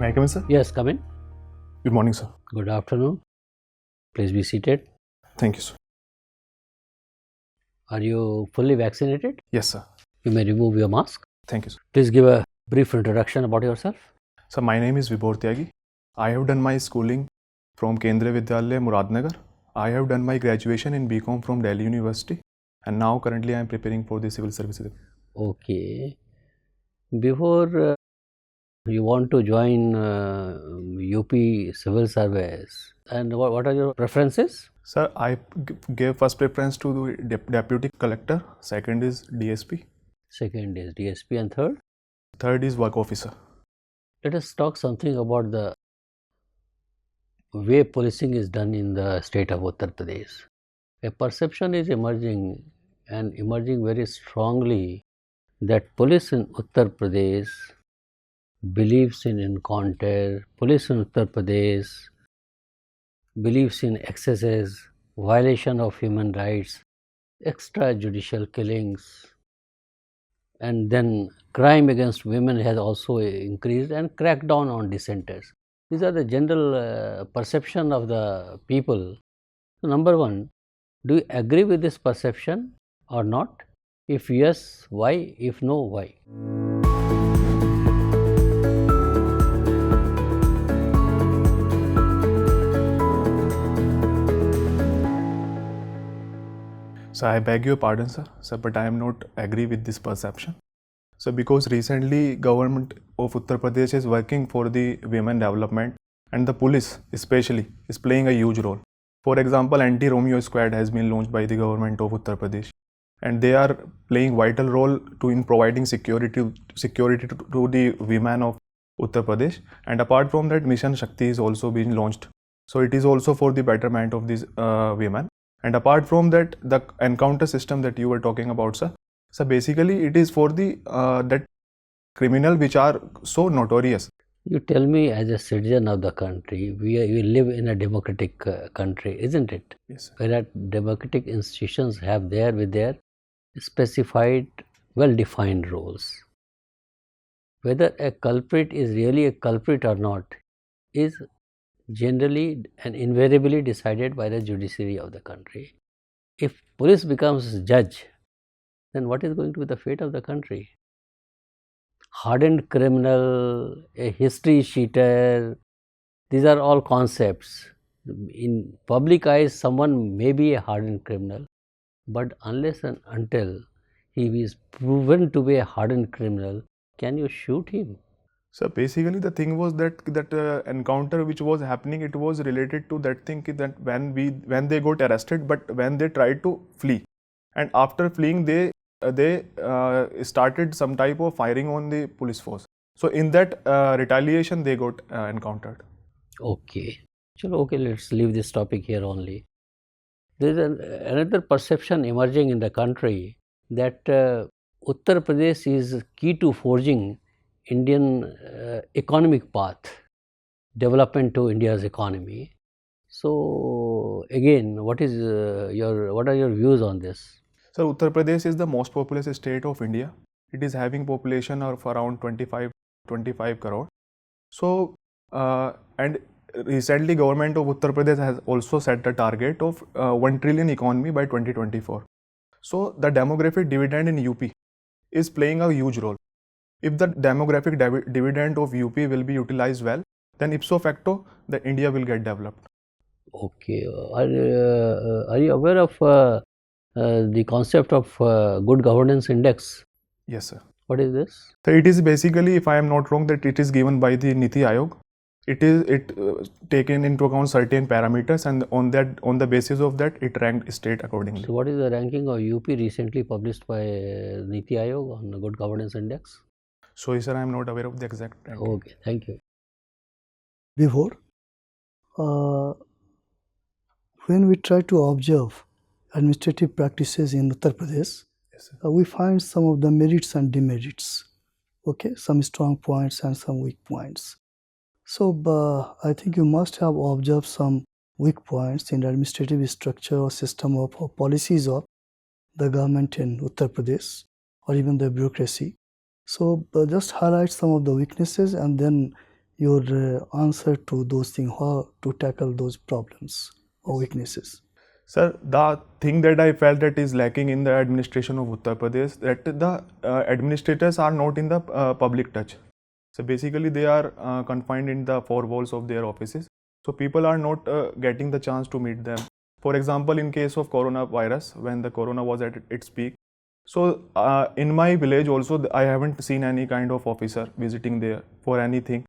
May I come in, sir? Yes, come in. Good morning, sir. Good afternoon. Please be seated. Thank you, sir. Are you fully vaccinated? Yes, sir. You may remove your mask. Thank you, sir. Please give a brief introduction about yourself. Sir, my name is Vibhor Tyagi. I have done my schooling from �KE𝐨𝐲 Vidyalaya, Muradnagar. I have done my graduation in BCom from Delhi University, and now currently I am preparing for the civil services. Okay. Before you want to join UP civil service, and what are your preferences? Sir, I gave first preference to the deputy collector. Second is DSP. Second is DSP, and third? Third is work officer. Let us talk something about the way policing is done in the state of Uttar Pradesh. A perception is emerging and emerging very strongly that police in Uttar Pradesh believes in encounter, police in Uttar Pradesh believes in excesses, violation of human rights, extrajudicial killings, and then crime against women has also increased, and crackdown on dissenters. These are the general perception of the people. So, number one, do you agree with this perception or not? If yes, why? If no, why? So I beg your pardon, sir, but I am not agree with this perception. So because recently government of Uttar Pradesh is working for the women development, and the police especially is playing a huge role. For example, anti-Romeo squad has been launched by the government of Uttar Pradesh, and they are playing vital role in providing security to the women of Uttar Pradesh. And apart from that, Mission Shakti is also being launched. So it is also for the betterment of these women. And apart from that, the encounter system that you were talking about, sir. So basically, it is for the that criminal which are so notorious. You tell me, as a citizen of the country, we live in a democratic country, isn't it? Yes, sir. Where democratic institutions have with their specified, well-defined roles. Whether a culprit is really a culprit or not is generally and invariably decided by the judiciary of the country. If police becomes judge, then what is going to be the fate of the country? Hardened criminal, a history cheater, these are all concepts. In public eyes, someone may be a hardened criminal, but unless and until he is proven to be a hardened criminal, can you shoot him? So basically, the thing was that encounter which was happening, it was related to that thing that when they got arrested, but when they tried to flee, and after fleeing, they started some type of firing on the police force. So in that retaliation, they got encountered. Okay. Okay, let's leave this topic here only. There is another perception emerging in the country that Uttar Pradesh is key to forging Indian economic path, development to India's economy. So again, what are your views on this? So Uttar Pradesh is the most populous state of India. It is having population of around 25 crore. So and recently government of Uttar Pradesh has also set the target of 1 trillion economy by 2024. So the demographic dividend in UP is playing a huge role. If the demographic dividend of UP will be utilized well, then ipso facto the India will get developed. Okay. Are you aware of the concept of good governance index? Yes, sir. What is this? So it is basically, if I am not wrong, that it is given by the NITI Aayog. It taken into account certain parameters, and on the basis of that, it ranked state accordingly. So what is the ranking of UP recently published by NITI Aayog on the good governance index? So sir, I am not aware of the exact ranking. Okay, thank you. Before, when we try to observe administrative practices in Uttar Pradesh, Yes, we find some of the merits and demerits, okay, some strong points and some weak points. So I think you must have observed some weak points in the administrative structure or system of policies of the government in Uttar Pradesh or even the bureaucracy. So just highlight some of the weaknesses, and then your answer to those things, how to tackle those problems or weaknesses. Sir, the thing that I felt that is lacking in the administration of Uttar Pradesh, that the administrators are not in the public touch. So basically they are confined in the four walls of their offices. So people are not getting the chance to meet them. For example, in case of coronavirus, when the corona was at its peak, so in my village also I haven't seen any kind of officer visiting there for anything.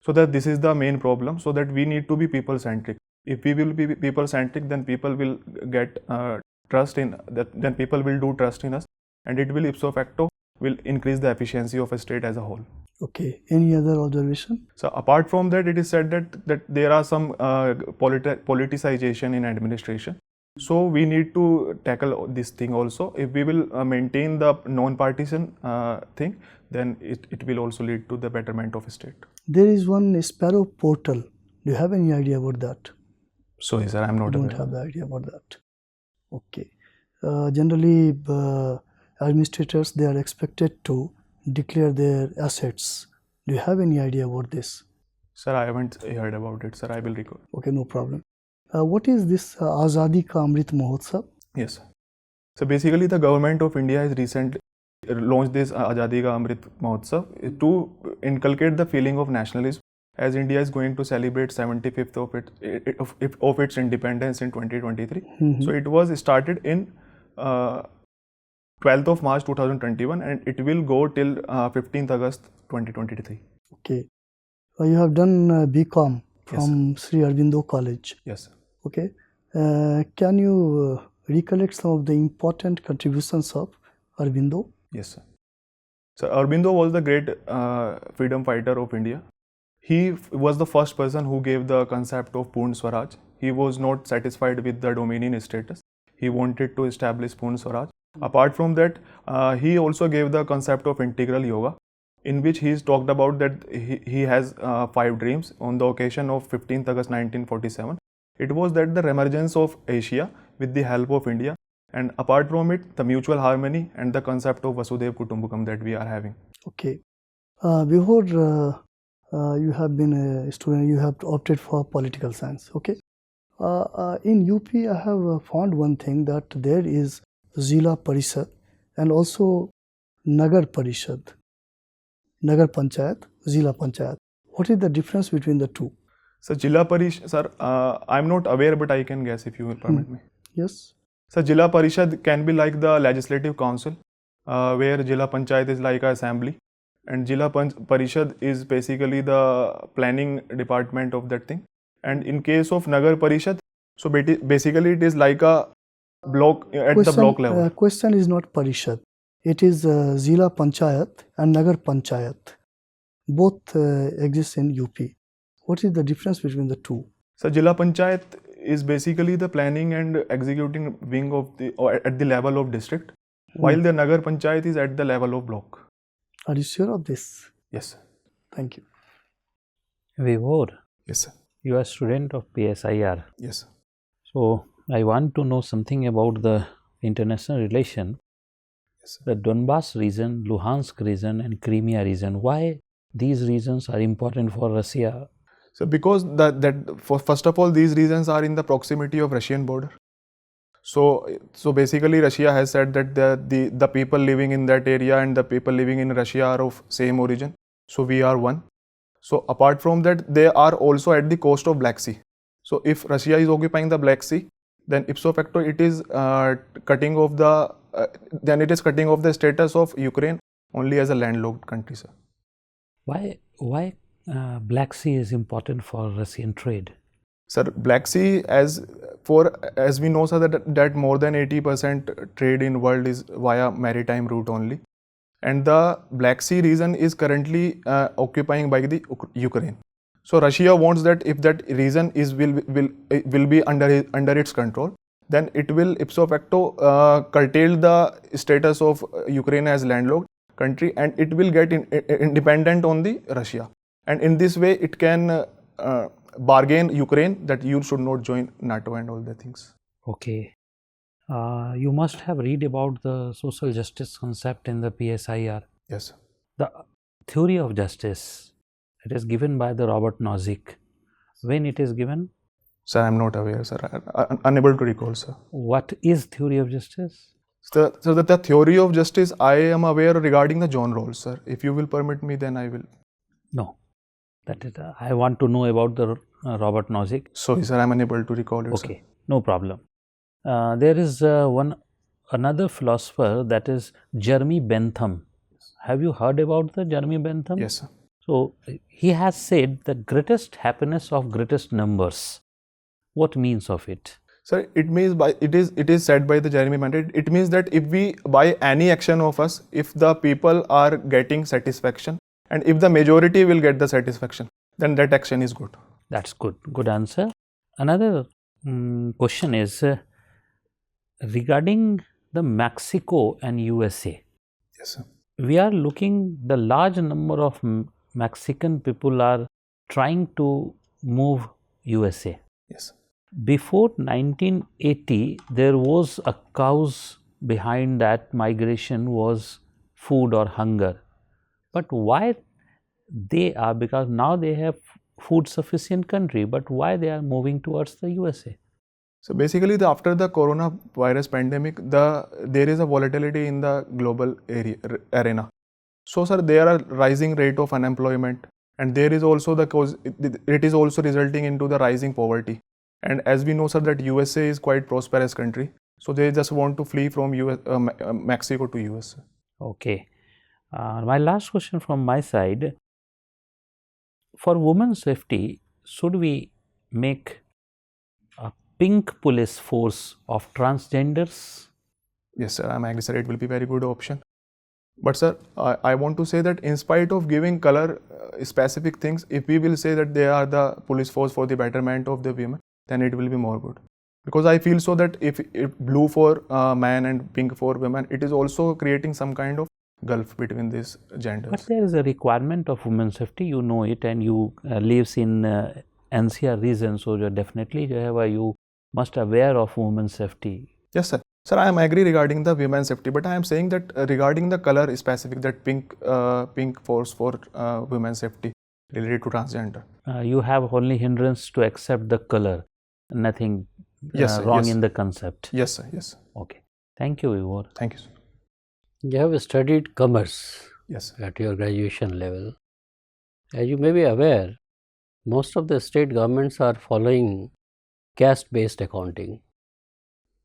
So that this is the main problem, so that we need to be people centric. If we will be people centric, then people will get trust in that, then people will do trust in us, and it will ipso facto will increase the efficiency of a state as a whole. Okay, any other observation? So apart from that, it is said that there are some politicization in administration. So we need to tackle this thing also. If we will maintain the non-partisan thing, then it will also lead to the betterment of a state. There is one Sparrow portal. Do you have any idea about that? Sorry, sir, I'm not. Don't have the idea about that. Okay. Generally, administrators, they are expected to declare their assets. Do you have any idea about this? Sir, I haven't heard about it, sir. I will record. Okay, no problem. What is this 𝐈𝐻𝐾𝐒 𝐏𝐫𝐞𝐥𝐢𝐬 𝐏𝐞𝐬? Yes. So basically, the government of India has recently launched this 𝐻𝐻𝐾𝐒 𝐏𝐫𝐞𝐥𝐢𝐬 to inculcate the feeling of nationalism, as India is going to celebrate 75th of its independence in 2023. So it was started in 12th of March 2021, and it will go till 15th August 2023. Okay. You have done BCom from Sri Aurobindo College. Yes. Okay. Can you recollect some of the important contributions of Aurobindo? Yes, sir. So Aurobindo was the great freedom fighter of India. He was the first person who gave the concept of Purna Swaraj. He was not satisfied with the dominion status. He wanted to establish Purna Swaraj. Apart from that, he also gave the concept of integral yoga, in which he talked about that he has 5 dreams on the occasion of 15th August 1947. It was that the emergence of Asia with the help of India, and apart from it, the mutual harmony and the concept of Vasudhaiva Kutumbakam that we are having. Okay. Before you have been a student, you have opted for political science. Okay. In UP, I have found one thing, that there is Zila Parishad and also Nagar Parishad. Nagar Panchayat, Zila Panchayat. What is the difference between the two? So Jilla Parishad, sir, I'm not aware, but I can guess if you will permit me. Yes. So Jilla Parishad can be like the legislative council, where Jilla Panchayat is like an assembly, and Jilla Parishad is basically the planning department of that thing. And in case of Nagar Parishad, so basically it is like a block at the block level. Question is not Parishad. It is Zila Panchayat and Nagar Panchayat. Both exist in UP. What is the difference between the two? So Jilla Panchayat is basically the planning and executing wing of or at the level of district, while the Nagar Panchayat is at the level of block. Are you sure of this? Yes, sir. Thank you. Vibhor, Yes, sir. you are a student of PSIR. Yes, sir. So I want to know something about the international relation. Yes, sir. The Donbass region, Luhansk region and Crimea region. Why these regions are important for Russia? So because first of all, these regions are in the proximity of Russian border. So basically Russia has said that the people living in that area and the people living in Russia are of same origin. So we are one. So apart from that, they are also at the coast of Black Sea. So if Russia is occupying the Black Sea, then ipso facto it is cutting off the status of Ukraine only as a landlocked country, sir. Why Black Sea is important for Russian trade? Sir, Black Sea, as we know, sir, that more than 80% trade in world is via maritime route only, and the Black Sea region is currently occupying by the Ukraine. So Russia wants that if that region will be under its control, then it will ipso facto curtail the status of Ukraine as landlocked country, and it will get independent on the Russia. And in this way, it can bargain Ukraine that you should not join NATO and all the things. Okay. You must have read about the social justice concept in the PSIR. Yes, sir. The theory of justice It is given by the Robert Nozick. When it is given? Sir, I'm not aware, sir. Unable to recall, sir. What is theory of justice? So the theory of justice, I am aware regarding the John Rawls, sir. If you will permit me, then I will. No. That is, I want to know about the Robert Nozick. Sorry, sir, I'm unable to recall it, okay, no problem. There is another philosopher, that is Jeremy Bentham. Have you heard about the Jeremy Bentham? Yes, sir. So, he has said the greatest happiness of greatest numbers. What means of it? Sir, it means it is said by the Jeremy Bentham. It means that if we by any action of us, if the people are getting satisfaction and if the majority will get the satisfaction, then that action is good. That's good. Good answer. Another question is regarding the Mexico and USA. Yes, sir. We are looking, the large number of Mexican people are trying to move USA. Yes. Before 1980, there was a cause behind that migration was food or hunger. But why they are, because now they have food sufficient country, but why they are moving towards the USA? So basically, after the coronavirus pandemic, there is a volatility in the global arena. So, sir, there are rising rate of unemployment, and there is also the cause. It is also resulting into the rising poverty. And as we know, sir, that USA is quite prosperous country, so they just want to flee from Mexico to US. Okay. My last question from my side: for women's safety, should we make a pink police force of transgenders? Yes, sir, I agree, sir. It will be very good option. But sir, I want to say that in spite of giving color specific things, if we will say that they are the police force for the betterment of the women, then it will be more good. Because I feel so that if blue for man and pink for women, it is also creating some kind of gulf between these genders. But there is a requirement of women's safety, you know it, and you lives in NCR region, so you definitely you must aware of women's safety. Yes, sir. Sir, I am agree regarding the women's safety, but I am saying that regarding the color specific, that pink force for women's safety related to transgender. You have only hindrance to accept the color, nothing wrong in the concept. Yes, sir. Yes. Okay. Thank you, Vibhor. Thank you, sir. You have studied commerce. Yes. At your graduation level. As you may be aware, most of the state governments are following caste-based accounting,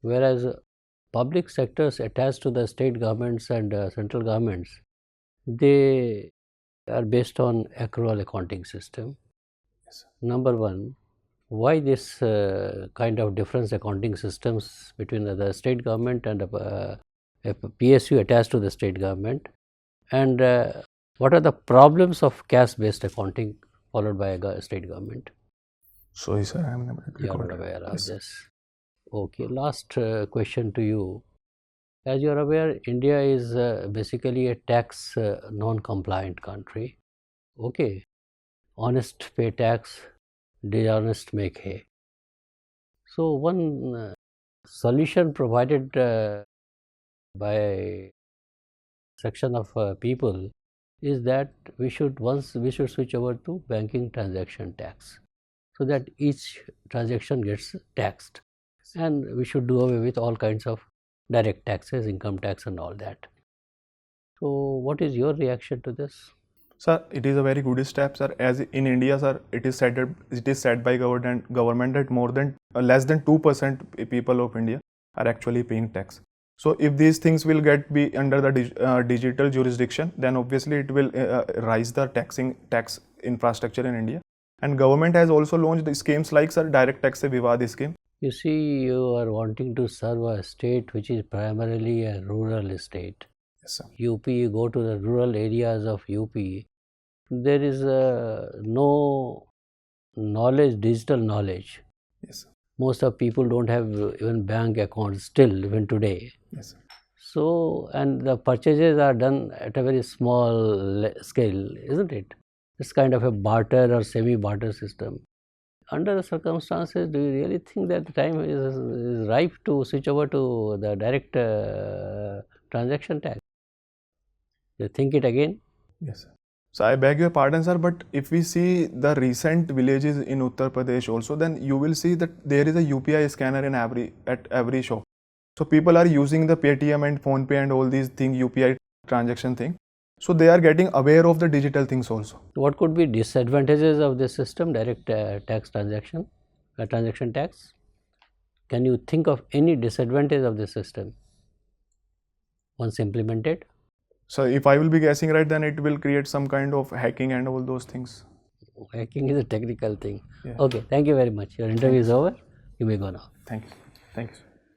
whereas public sectors attached to the state governments and central governments, they are based on accrual accounting system. Yes. Number one, why this kind of difference accounting systems between the state government and a PSU attached to the state government, and what are the problems of caste-based accounting followed by a state government? Sorry, sir, I am not aware of this. Okay, last question to you. As you are aware, India is basically a tax non-compliant country. Okay, honest pay tax, dishonest make hay. So one solution provided by a section of people is that we should switch over to banking transaction tax, so that each transaction gets taxed, and we should do away with all kinds of direct taxes, income tax and all that. So what is your reaction to this? Sir, it is a very good step, sir. As in India, sir, it is said by government that more than less than 2% people of India are actually paying tax. So if these things will be under the digital jurisdiction, then obviously it will rise the tax infrastructure in India. And government has also launched schemes like, sir, direct tax se Vivad scheme. You see, you are wanting to serve a state which is primarily a rural state. Yes, sir. UP, you go to the rural areas of UP, there is no knowledge, digital knowledge. Yes, sir. Most of people don't have even bank accounts still, even today. Yes, sir. So, and the purchases are done at a very small scale, isn't it? It's kind of a barter or semi-barter system. Under the circumstances, do you really think that the time is ripe to switch over to the direct transaction tax? You think it again? Yes, sir. So I beg your pardon, sir, but if we see the recent villages in Uttar Pradesh also, then you will see that there is a UPI scanner at every shop. So people are using the Paytm and PhonePe and all these things, UPI transaction thing. So they are getting aware of the digital things also. What could be disadvantages of this system, direct tax transaction tax? Can you think of any disadvantage of this system once implemented? So if I will be guessing right, then it will create some kind of hacking and all those things. Hacking is a technical thing. Yeah. Okay, thank you very much. Your interview is over. You may go now. Thank you. Thank you.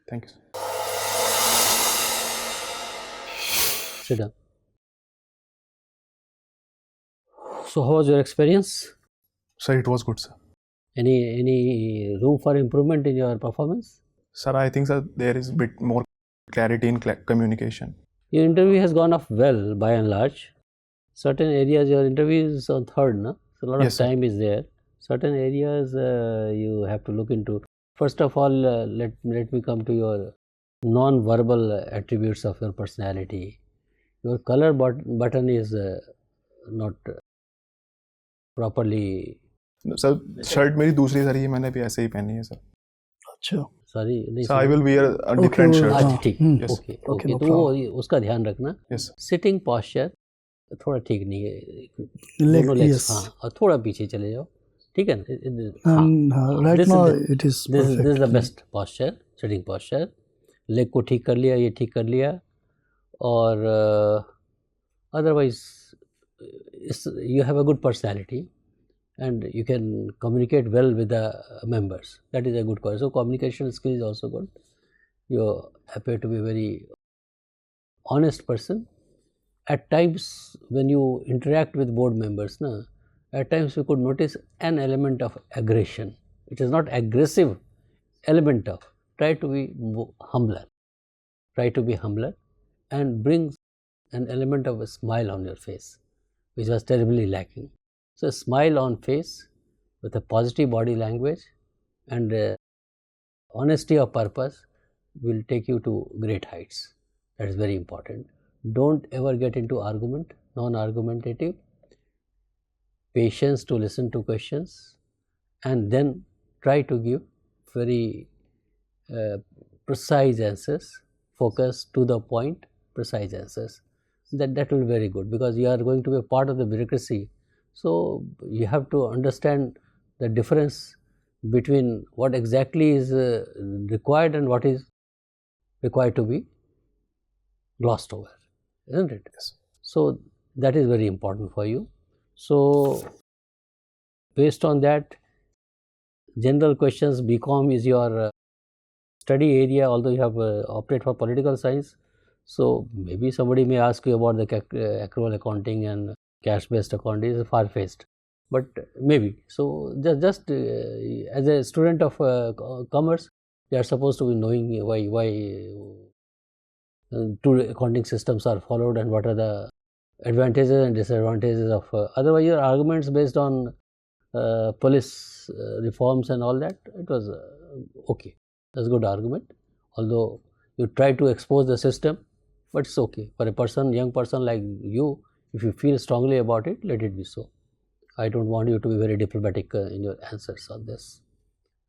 Thank you. Sit down. So, how was your experience? Sir, it was good, sir. Any room for improvement in your performance? Sir, I think, sir, there is a bit more clarity in communication. Your interview has gone off well by and large. Certain areas, your interview is on third, no? So, a lot Yes, of time is there. Certain areas you have to look into. First of all, let me come to your non-verbal attributes of your personality. Your color button is not properly. Sir shirt मेरी दूसरी sir ये मैंने भी ऐसे ही पहनी है sir. अच्छा. Sorry, नहीं So I will wear a different shirt. अच्छा ठीक. Yes. Okay Okay, okay no तो वो उसका ध्यान रखना. Yes. सिटिंग पॉस्चर थोड़ा ठीक नहीं है. Leg, दोनों legs, yes. हाँ, और थोड़ा पीछे चले जाओ. ठीक है ना? Right This now is it is this perfect. is the best posture, sitting posture. Leg को ठीक कर लिया, ये ठीक कर लिया, और otherwise you have a good personality and you can communicate well with the members. That is a good quality. So communication skill is also good. You appear to be a very honest person. At times when you interact with board members, at times you could notice an element of aggression. It is not aggressive, element of. Try to be humbler. Try to be humbler and bring an element of a smile on your face, which was terribly lacking. So, a smile on face with a positive body language and honesty of purpose will take you to great heights. That is very important. Don't ever get into argument, non-argumentative, patience to listen to questions, and then try to give very precise answers, focus to the point, precise answers. That will be very good, because you are going to be a part of the bureaucracy. So, you have to understand the difference between what exactly is required and what is required to be glossed over, isn't it? Yes. So, that is very important for you. So, based on that, general questions, BCom is your study area, although you have opted for political science. So, maybe somebody may ask you about the accrual accounting and cash-based accounting. Is far-fetched, but maybe. So, just as a student of commerce, you are supposed to be knowing why two accounting systems are followed and what are the advantages and disadvantages of. Otherwise, your arguments based on police reforms and all that, it was okay. That's a good argument. Although you try to expose the system, but it's okay for a person, young person like you. If you feel strongly about it, let it be so. I don't want you to be very diplomatic in your answers on this.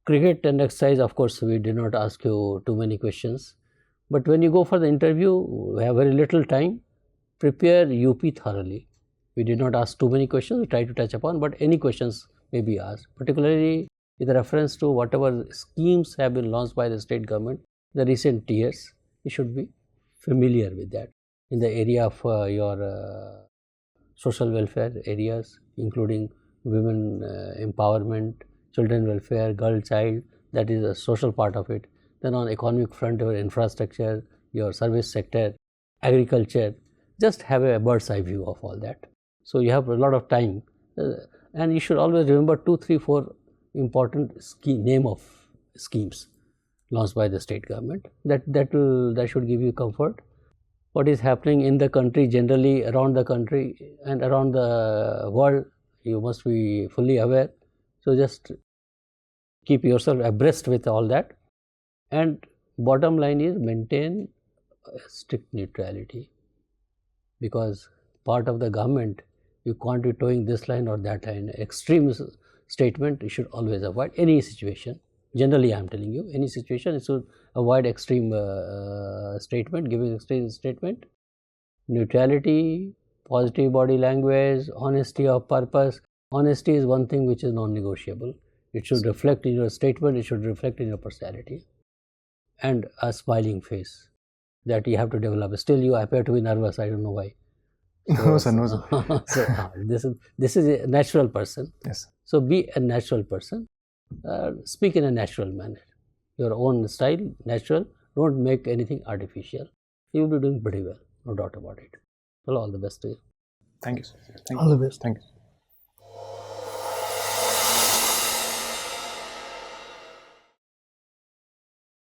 Cricket and exercise, of course, we did not ask you too many questions. But when you go for the interview, we have very little time. Prepare UP thoroughly. We did not ask too many questions. We try to touch upon, but any questions may be asked, particularly with reference to whatever schemes have been launched by the state government in the recent years. You should be familiar with that in the area of your social welfare areas, including women empowerment, children welfare, girl child, that is a social part of it. Then on economic front, your infrastructure, your service sector, agriculture, just have a bird's eye view of all that. So, you have a lot of time and you should always remember 2, 3, 4 important name of schemes launched by the state government. That should give you comfort. What is happening in the country generally, around the country and around the world, you must be fully aware. So, just keep yourself abreast with all that, and bottom line is maintain strict neutrality, because part of the government you can't be towing this line or that line. Extreme statement you should always avoid any situation. Generally, I am telling you, any situation you should avoid extreme statement, giving extreme statement. Neutrality, positive body language, honesty of purpose. Honesty is one thing which is non-negotiable. It should reflect in your statement, it should reflect in your personality. And a smiling face that you have to develop. Still you appear to be nervous, I don't know why. No, sir, no, sir. So, this is a natural person. Yes. So be a natural person. Speak in a natural manner. Your own style, natural. Don't make anything artificial. You will be doing pretty well, no doubt about it. Well, all the best to you. Thank you, sir. Thank All you. the best. Thank you.